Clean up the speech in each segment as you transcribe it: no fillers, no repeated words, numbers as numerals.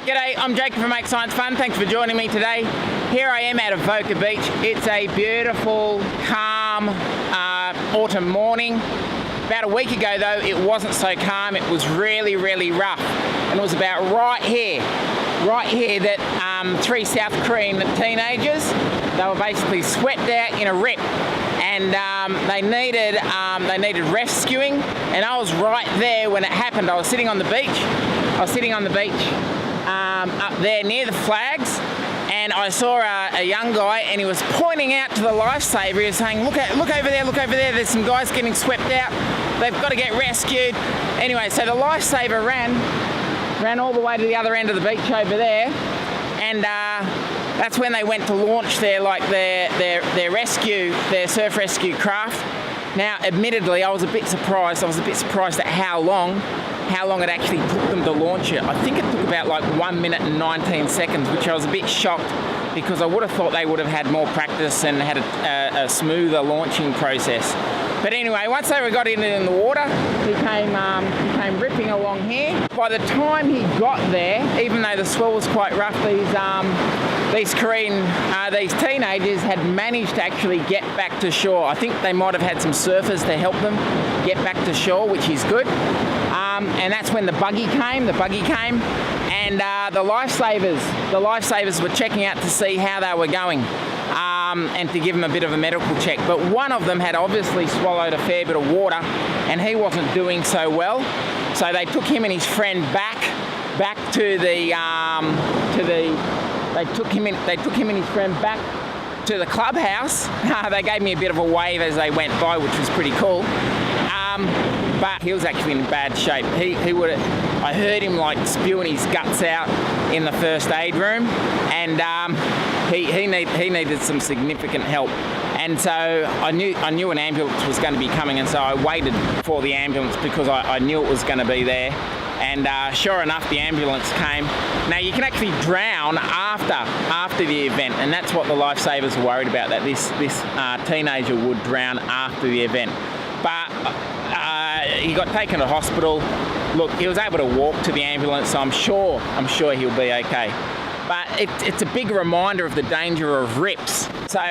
G'day, I'm Jacob from Make Science Fun. Thanks for joining me today. Here I am at Avoca Beach. It's a beautiful, calm autumn morning. About a week ago though, it wasn't so calm. It was really, really rough. And it was about right here that three South Korean teenagers, they were basically swept out in a rip. And they needed rescuing, and I was right there when it happened. I was sitting on the beach. Up there near the flags, and I saw a young guy, and he was pointing out to the lifesaver. He was saying, look over there, there's some guys getting swept out. They've got to get rescued. Anyway, so the lifesaver ran all the way to the other end of the beach over there, and that's when they went to launch their surf rescue craft. Now, admittedly, I was a bit surprised at how long it actually took them to launch it. I think it took about like 1 minute and 19 seconds, which I was a bit shocked because I would have thought they would have had more practice and had a smoother launching process. But anyway, once they got in the water, he came ripping along here. By the time he got there, even though the swell was quite rough, these teenagers had managed to actually get back to shore. I think they might have had some surfers to help them get back to shore, which is good. And that's when the buggy came, and the lifesavers were checking out to see how they were going, and to give them a bit of a medical check. But one of them had obviously swallowed a fair bit of water, and he wasn't doing so well. So they took him and his friend back to the clubhouse. They gave me a bit of a wave as they went by, which was pretty cool. But he was actually in bad shape. I heard him like spewing his guts out in the first aid room, and he needed some significant help. And so I knew an ambulance was going to be coming, and so I waited for the ambulance because I knew it was going to be there. And sure enough, the ambulance came. Now you can actually drown after the event, and that's what the lifesavers were worried about, that this teenager would drown after the event. But he got taken to hospital. Look, he was able to walk to the ambulance, so I'm sure he'll be okay. But it's a big reminder of the danger of rips. So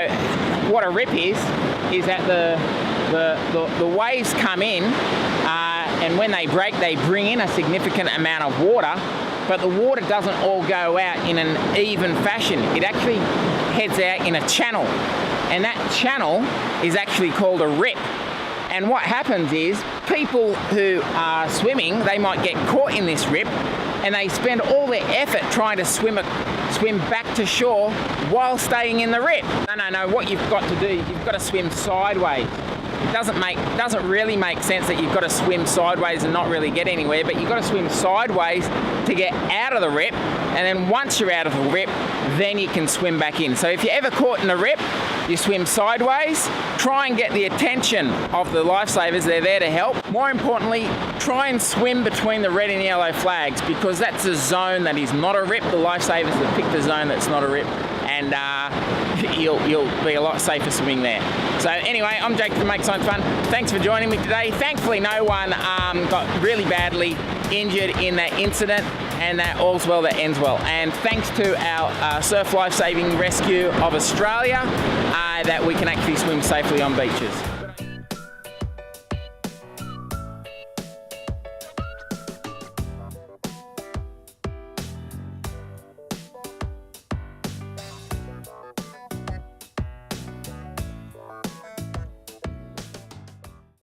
what a rip is that the waves come in, and when they break, they bring in a significant amount of water, but the water doesn't all go out in an even fashion. It actually heads out in a channel, and that channel is actually called a rip. And what happens is people who are swimming, they might get caught in this rip, and they spend all their effort trying to swim back to shore while staying in the rip. No, what you've got to do, you've got to swim sideways. It doesn't really make sense that you've got to swim sideways and not really get anywhere, but you've got to swim sideways to get out of the rip, and then once you're out of the rip, then you can swim back in. So if you're ever caught in a rip, you swim sideways, try and get the attention of the lifesavers. They're there to help. More importantly, try and swim between the red and yellow flags, because that's a zone that is not a rip. The lifesavers have picked a zone that's not a rip, and you'll be a lot safer swimming there. So anyway, I'm Jake from Make Science Fun. Thanks for joining me today. Thankfully, no one got really badly injured in that incident, and that all's well that ends well. And thanks to our Surf Life Saving Rescue of Australia, that we can actually swim safely on beaches.